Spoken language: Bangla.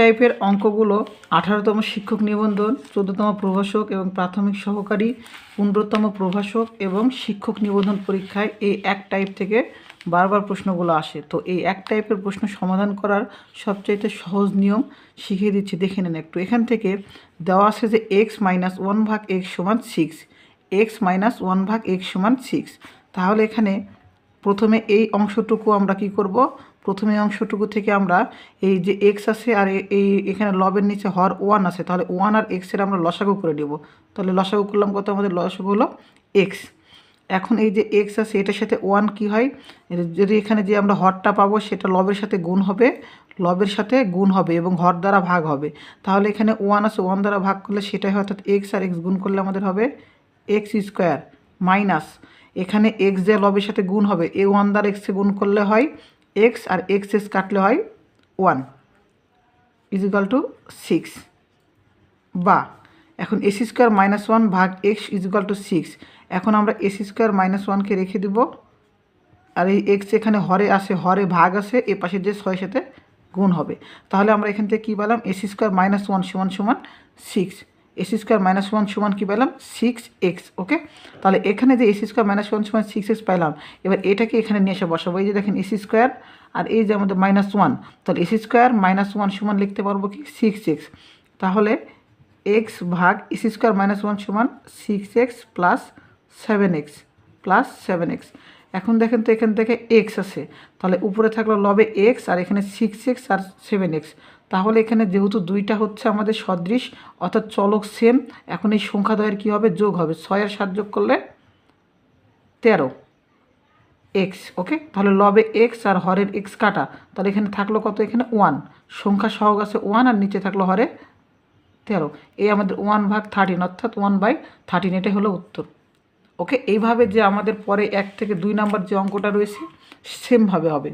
টাইপের অঙ্কগুলো 18তম শিক্ষক নিবন্ধন, 14তম প্রভাষক এবং প্রাথমিক সহকারী, 15তম প্রভাষক এবং শিক্ষক নিবন্ধন পরীক্ষায় এই এক টাইপ থেকে বারবার প্রশ্নগুলো আসে। তো এই এক টাইপের প্রশ্ন সমাধান করার সবচাইতে সহজ নিয়ম শিখিয়ে দিচ্ছি, দেখে নেন একটু। এখান থেকে দেওয়া আছে যে x-1/x সমান 6, x-1/x সমান 6। তাহলে এখানে প্রথমে এই অংশটুকু আমরা কি করব, প্রথমে এই অংশটুকু থেকে আমরা এই যে এক্স আছে আর এই এখানে লবের নিচে হর 1 আছে, তাহলে 1 আর এক্সের আমরা লসাগু করে নেব। তাহলে লসাগু করলাম কত, আমাদের লসাগু হলো এক্স। এখন এই যে এক্স আছে এটার সাথে 1 কি হয়, যদি এখানে যে আমরা হরটা পাবো সেটা লবের সাথে গুণ হবে, লবের সাথে গুণ হবে এবং হর দ্বারা ভাগ হবে। তাহলে এখানে 1 আছে, 1 দ্বারা ভাগ করলে সেটাই হয়, অর্থাৎ এক্স আর এক্স গুণ করলে আমাদের হবে এক্স স্কোয়ার মাইনাস এখানে এক্স যে লবের সাথে গুণ হবে, এই 1 দ্বারা এক্সে গুণ করলে হয় এক্স আর এক্স এক্স কাটলে হয় 1 ইজিক্যাল টু 6। বা এখন এসি স্কোয়ার মাইনাস 1 ভাগ এক্স ইজিক্যাল টু 6। এখন আমরা এসি স্কোয়ার মাইনাস 1কে রেখে দেব, আর এই এক্স এখানে হরে আসে, হরে ভাগ আসে, এ পাশে যে 6 সাথে গুণ হবে। তাহলে আমরা এখান থেকে কী পেলাম, এসি স্কোয়ার মাইনাস 1 সমান সমান 6, এসি স্কোয়ার মাইনাস 1 সমান কী পেলাম 6x। ওকে, তাহলে এখানে যে এসি স্কোয়ার মাইনাস 1 সমান 6x পাইলাম, এবার এটাকে এখানে নিয়ে এসে বসাবো। এই যে দেখেন এসি স্কোয়ার আর এই যে আমাদের মাইনাস 1, তাহলে এসি স্কোয়ার মাইনাস 1 সমান লিখতে পারবো কি 6x। তাহলে এক্স ভাগ এসি স্কোয়ার মাইনাস 1 সমান 6x প্লাস 7x। এখন দেখেন তো এখান থেকে এক্স আছে, তাহলে উপরে থাকলো লবে এক্স আর এখানে 6x আর 7x। তাহলে এখানে যেহেতু দুইটা হচ্ছে আমাদের সদৃশ অর্থাৎ চলক সেম, এখন এই সংখ্যাদ্বয়ের কী হবে, যোগ হবে। 6 আর 7 যোগ করলে 13x। ওকে, তাহলে লবে এক্স আর হরের এক্স কাটা, তাহলে এখানে থাকলো কত, এখানে 1, সংখ্যা সহগ আছে 1 আর নিচে থাকলো হরে 13। এই আমাদের 1/13 অর্থাৎ 1/13, এটাই হলো উত্তর। ওকে, এইভাবে যে আমাদের পরে 1 থেকে 2 নাম্বার যে অঙ্কটা রয়েছে সেমভাবে হবে।